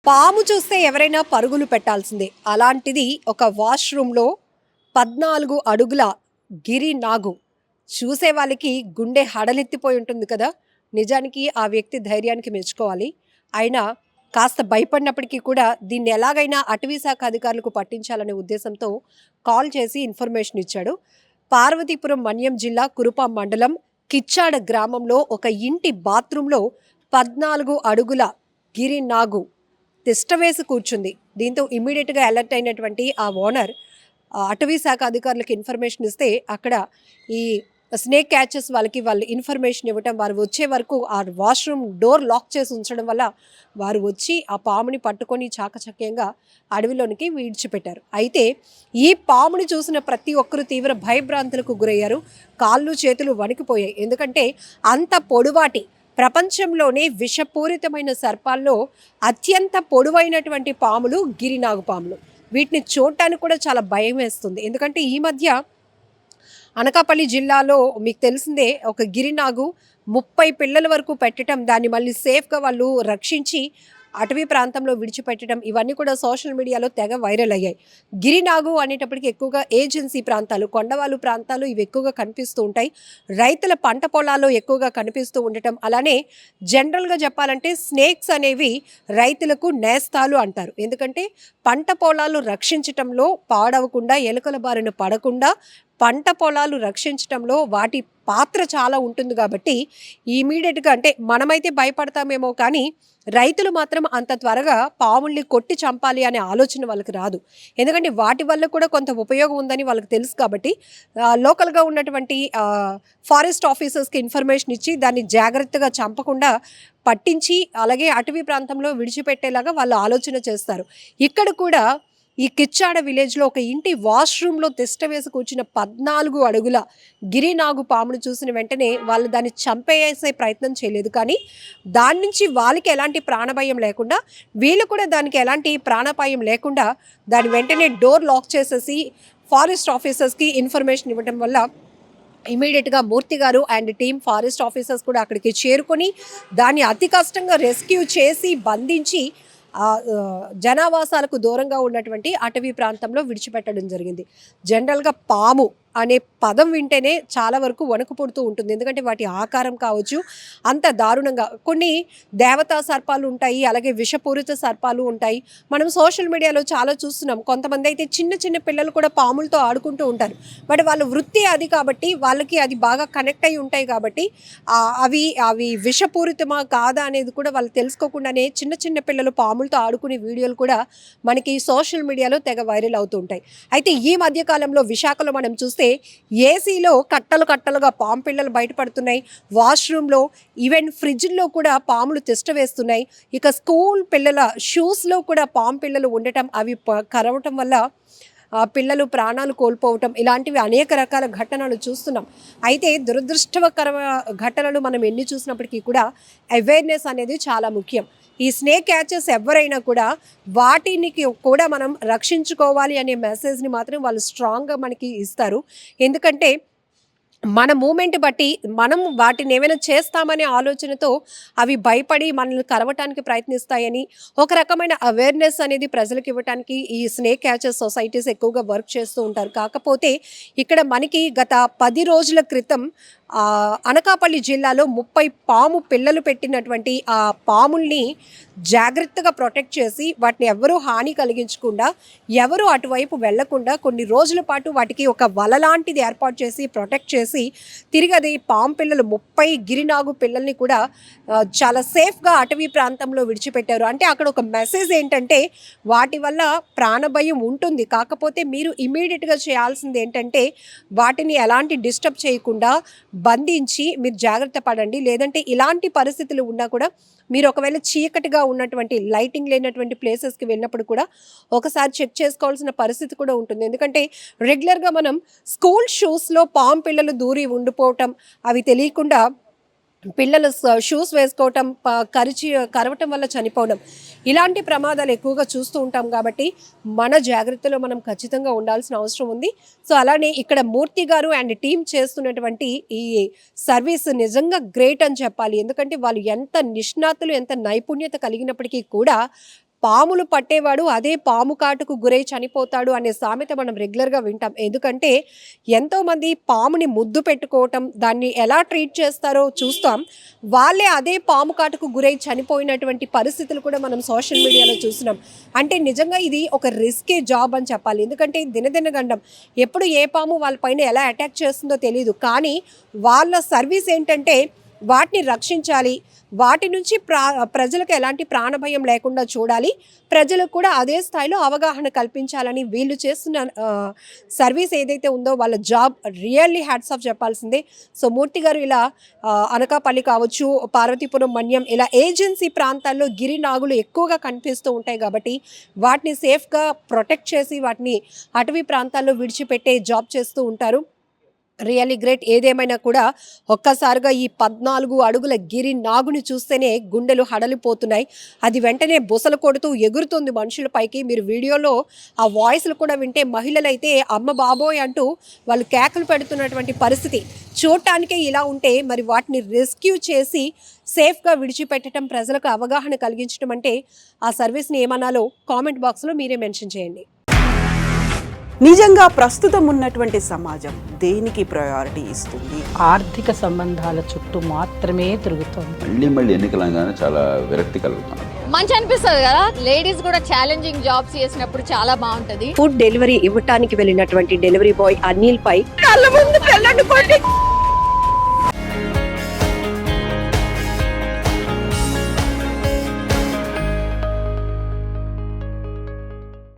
పాము చూస్తే ఎవరైనా పరుగులు పెట్టాల్సిందే. అలాంటిది ఒక వాష్‌రూమ్‌లో 14 అడుగుల గిరి నాగు. చూసే వాళ్ళకి గుండె హడలెత్తిపోయి ఉంటుంది కదా! నిజానికి ఆ వ్యక్తి ధైర్యానికి మెచ్చుకోవాలి. ఆయన కాస్త భయపడినప్పటికీ కూడా దీన్ని ఎలాగైనా అటవీ శాఖ అధికారులకు పట్టించాలనే ఉద్దేశంతో కాల్ చేసి ఇన్ఫర్మేషన్ ఇచ్చాడు. పార్వతీపురం మన్యం జిల్లా కురుపాం మండలం కిచ్చాడ గ్రామంలో ఒక ఇంటి బాత్రూంలో 14 అడుగుల గిరి నాగు తిష్టవేసి కూర్చుంది. దీంతో ఇమ్మీడియేట్‌గా అలర్ట్ అయినటువంటి ఆ ఓనర్ అటవీ శాఖ అధికారులకు ఇన్ఫర్మేషన్ ఇస్తే అక్కడ ఈ స్నేక్ క్యాచర్స్ వాళ్ళు ఇన్ఫర్మేషన్ ఇవ్వటం, వారు వచ్చే వరకు ఆ వాష్‌రూమ్ డోర్ లాక్ చేసి ఉంచడం వల్ల వారు వచ్చి ఆ పాముని పట్టుకొని చాకచక్యంగా అడవిలోనికి విడిచిపెట్టారు. అయితే ఈ పాముని చూసిన ప్రతి ఒక్కరు తీవ్ర భయభ్రాంతులకు గురయ్యారు. కాళ్ళు, చేతులు వణికిపోయాయి. ఎందుకంటే అంత పొడవాటి ప్రపంచంలోనే విషపూరితమైన సర్పాల్లో అత్యంత పొడవైనటువంటి పాములు గిరినాగు పాములు. వీటిని చూడటానికి కూడా చాలా భయం వేస్తుంది. ఎందుకంటే ఈ మధ్య అనకాపల్లి జిల్లాలో మీకు తెలిసిందే ఒక గిరినాగు 30 పిల్లల వరకు పెట్టడం, దాన్ని మళ్ళీ సేఫ్‌గా వాళ్ళు రక్షించి అటవీ ప్రాంతంలో విడిచిపెట్టడం, ఇవన్నీ కూడా సోషల్ మీడియాలో తెగ వైరల్ అయ్యాయి. గిరినాగు అనేటప్పటికి ఎక్కువగా ఏజెన్సీ ప్రాంతాలు, కొండవాలు ప్రాంతాలు ఇవి ఎక్కువగా కనిపిస్తూ ఉంటాయి. రైతుల పంట పొలాల్లో ఎక్కువగా కనిపిస్తూ ఉండటం, అలానే జనరల్‌గా చెప్పాలంటే స్నేక్స్ అనేవి రైతులకు నేస్తాలు అంటారు. ఎందుకంటే పంట పొలాలు రక్షించటంలో పాడవకుండా, ఎలుకల బారిన పడకుండా పంట పొలాలు రక్షించటంలో వాటి పాత్ర చాలా ఉంటుంది కాబట్టి ఇమీడియట్‌గా అంటే మనమైతే భయపడతామేమో కానీ రైతులు మాత్రం అంత త్వరగా పాముల్ని కొట్టి చంపాలి అనే ఆలోచన వాళ్ళకి రాదు. ఎందుకంటే వాటి వల్ల కూడా కొంత ఉపయోగం ఉందని వాళ్ళకి తెలుసు కాబట్టి లోకల్‌గా ఉన్నటువంటి ఫారెస్ట్ ఆఫీసర్స్‌కి ఇన్ఫర్మేషన్ ఇచ్చి దాన్ని జాగ్రత్తగా చంపకుండా పట్టించి అలాగే అటవీ ప్రాంతంలో విడిచిపెట్టేలాగా వాళ్ళు ఆలోచన చేస్తారు. ఇక్కడ కూడా ఈ కిచ్చాడ విలేజ్‌లో ఒక ఇంటి వాష్‌రూమ్‌లో తిష్ట వేసి కూర్చున్న 14 అడుగుల గిరినాగు పామును చూసిన వెంటనే వాళ్ళు దాన్ని చంపేసే ప్రయత్నం చేయలేదు. కానీ దాని నుంచి వాళ్ళకి ఎలాంటి ప్రాణభయం లేకుండా, వీళ్ళు కూడా దానికి ఎలాంటి ప్రాణాపాయం లేకుండా దాన్ని వెంటనే డోర్ లాక్ చేసేసి ఫారెస్ట్ ఆఫీసర్స్‌కి ఇన్ఫర్మేషన్ ఇవ్వడం వల్ల ఇమ్మీడియట్‌గా మూర్తి గారు అండ్ టీమ్ ఫారెస్ట్ ఆఫీసర్స్ కూడా అక్కడికి చేరుకొని దాన్ని అతి కష్టంగా రెస్క్యూ చేసి బంధించి జనావాసాలకు దూరంగా ఉన్నటువంటి అటవీ ప్రాంతంలో విడిచిపెట్టడం జరిగింది. జనరల్‌గా పాము అనే పదం వింటేనే చాలా వరకు వణుకు పుడుతూ ఉంటుంది. ఎందుకంటే వాటి ఆకారం కావచ్చు, అంత దారుణంగా కొన్ని దేవతా సర్పాలు ఉంటాయి, అలాగే విషపూరిత సర్పాలు ఉంటాయి. మనం సోషల్ మీడియాలో చాలా చూస్తున్నాం. కొంతమంది అయితే చిన్న చిన్న పిల్లలు కూడా పాములతో ఆడుకుంటూ ఉంటారు. బట్ వాళ్ళ వృత్తి అది కాబట్టి వాళ్ళకి అది బాగా కనెక్ట్ అయ్యి ఉంటాయి కాబట్టి అవి అవి విషపూరితమా కాదా అనేది కూడా వాళ్ళు తెలుసుకోకుండానే చిన్న చిన్న పిల్లలు పాములతో ఆడుకునే వీడియోలు కూడా మనకి సోషల్ మీడియాలో తెగ వైరల్ అవుతూ ఉంటాయి. అయితే ఈ మధ్య కాలంలో విశాఖలో మనం చూస్తే ఏసీలో కట్టలు కట్టలుగా పాము పిల్లలు బయటపడుతున్నాయి. వాష్‌రూమ్‌లో ఈవెన్ ఫ్రిడ్జ్‌లో కూడా పాములు తిష్ట వేస్తున్నాయి. ఇక స్కూల్ పిల్లల షూస్‌లో కూడా పాము పిల్లలు ఉండటం, అవి కరవటం వల్ల పిల్లలు ప్రాణాలు కోల్పోవటం, ఇలాంటివి అనేక రకాల ఘటనలు చూస్తున్నాం. అయితే దురదృష్టకర ఘటనలు మనం ఎన్ని చూసినప్పటికీ కూడా అవేర్‌నెస్ అనేది చాలా ముఖ్యం. ఈ స్నేక్ క్యాచర్స్ ఎవ్వరైనా కూడా వాటిని కూడా మనం రక్షించుకోవాలి అనే మెసేజ్‌ని మాత్రం వాళ్ళు స్ట్రాంగ్‌గా మనకి ఇస్తారు. ఎందుకంటే మన మూమెంట్ బట్టి మనం వాటిని ఏమైనా చేస్తామనే ఆలోచనతో అవి భయపడి మనల్ని కరవటానికి ప్రయత్నిస్తాయని, ఒక రకమైన అవేర్‌నెస్ అనేది ప్రజలకు ఇవ్వటానికి ఈ స్నేక్ క్యాచర్స్ సొసైటీస్ ఎక్కువగా వర్క్ చేస్తూ ఉంటారు. కాకపోతే ఇక్కడ మనకి గత 10 రోజుల క్రితం అనకాపల్లి జిల్లాలో 30 పాము పిల్లలు పెట్టినటువంటి ఆ పాముల్ని జాగ్రత్తగా ప్రొటెక్ట్ చేసి వాటిని ఎవరూ హాని కలిగించకుండా, ఎవరు అటువైపు వెళ్లకుండా కొన్ని రోజుల పాటు వాటికి ఒక వల లాంటిది ఏర్పాటు చేసి ప్రొటెక్ట్ చేసి తిరిగి అది పాము పిల్లలు 30 గిరినాగు పిల్లల్ని కూడా చాలా సేఫ్‌గా అటవీ ప్రాంతంలో విడిచిపెట్టారు. అంటే అక్కడ ఒక మెసేజ్ ఏంటంటే వాటి వల్ల ప్రాణభయం ఉంటుంది. కాకపోతే మీరు ఇమ్మీడియట్‌గా చేయాల్సింది ఏంటంటే వాటిని ఎలాంటి డిస్టర్బ్ చేయకుండా బంధించి మీరు జాగ్రత్త పడండి. లేదంటే ఇలాంటి పరిస్థితులు ఉన్నా కూడా మీరు ఒకవేళ చీకటిగా ఉన్నటువంటి లైటింగ్ లేనటువంటి ప్లేసెస్‌కి వెళ్ళినప్పుడు కూడా ఒకసారి చెక్ చేసుకోవాల్సిన పరిస్థితి కూడా ఉంటుంది. ఎందుకంటే రెగ్యులర్‌గా మనం స్కూల్ షూస్‌లో పాము పిల్లలు దూరి ఉండిపోవటం, అవి తెలియకుండా పిల్లలు షూస్ వేసుకోవటం, కరవటం వల్ల చనిపోవడం, ఇలాంటి ప్రమాదాలు ఎక్కువగా చూస్తూ ఉంటాం కాబట్టి మన జాగ్రత్తలో మనం ఖచ్చితంగా ఉండాల్సిన అవసరం ఉంది. సో అలానే ఇక్కడ మూర్తి గారు అండ్ టీమ్ చేస్తున్నటువంటి ఈ సర్వీస్ నిజంగా గ్రేట్ అని చెప్పాలి. ఎందుకంటే వాళ్ళు ఎంత నిష్ణాతులు, ఎంత నైపుణ్యత కలిగినప్పటికీ కూడా పాములు పట్టేవాడు అదే పాము కాటుకు గురై చనిపోతాడు అనే సామెత మనం రెగ్యులర్గా వింటాం. ఎందుకంటే ఎంతోమంది పాముని ముద్దు పెట్టుకోవటం, దాన్ని ఎలా ట్రీట్ చేస్తారో చూస్తాం. వాళ్ళే అదే పాము కాటుకు గురై చనిపోయినటువంటి పరిస్థితులు కూడా మనం సోషల్ మీడియాలో చూస్తున్నాం. అంటే నిజంగా ఇది ఒక రిస్కీ జాబ్ అని చెప్పాలి. ఎందుకంటే దినదినగండం ఎప్పుడు ఏ పాము వాళ్ళ పైన ఎలా అటాక్ చేస్తుందో తెలియదు. కానీ వాళ్ళ సర్వీస్ ఏంటంటే వాటిని రక్షించాలి, వాటి నుంచి ప్రజలకు ఎలాంటి ప్రాణభయం లేకుండా చూడాలి, ప్రజలకు కూడా అదే స్థాయిలో అవగాహన కల్పించాలని వీళ్ళు చేస్తున్న సర్వీస్ ఏదైతే ఉందో వాళ్ళ జాబ్ రియల్లీ హ్యాట్స్ ఆఫ్ చెప్పాల్సిందే. సో మూర్తి గారు ఇలా అనకాపల్లి కావచ్చు, పార్వతీపురం, మన్యం ఇలా ఏజెన్సీ ప్రాంతాల్లో గిరినాగులు ఎక్కువగా కనిపిస్తూ ఉంటాయి కాబట్టి వాటిని సేఫ్గా ప్రొటెక్ట్ చేసి వాటిని అటవీ ప్రాంతాల్లో విడిచిపెట్టే జాబ్ చేస్తూ ఉంటారు. Really great. ఏదేమైనా కూడా ఒక్కసారిగా ఈ 14 అడుగుల గిరి నాగుని చూస్తేనే గుండెలు హడలిపోతున్నాయి. అది వెంటనే బుసలు కొడుతూ ఎగురుతుంది మనుషుల పైకి. మీరు వీడియోలో ఆ వాయిస్లు కూడా వింటే మహిళలైతే అమ్మ బాబోయ్ అంటూ వాళ్ళు కేకలు పెడుతున్నటువంటి పరిస్థితి. చూడటానికే ఇలా ఉంటే మరి వాటిని రెస్క్యూ చేసి సేఫ్గా విడిచిపెట్టడం, ప్రజలకు అవగాహన కలిగించడం అంటే ఆ సర్వీస్ని ఏమనాలో కామెంట్ బాక్స్లో మీరే మెన్షన్ చేయండి. నిజంగా ప్రస్తుతం ఉన్నటువంటి సమాజం దేనికి ప్రయారిటీ ఇస్తుంది? ఆర్థిక సంబంధాల చుట్టూ మాత్రమే తిరుగుతుంది. మళ్ళీ ఎన్నికలంగానే చాలా విరక్తి కలుగుతాను. మంచి అనిపిస్తుంది కదా, లేడీస్ కూడా ఛాలెంజింగ్ జాబ్స్ చేసినప్పుడు చాలా బాగుంటది. ఫుడ్ డెలివరీ ఇవ్వటానికి వెళ్ళినటువంటి డెలివరీ బాయ్ అనిల్ పై కళ్ళ ముందు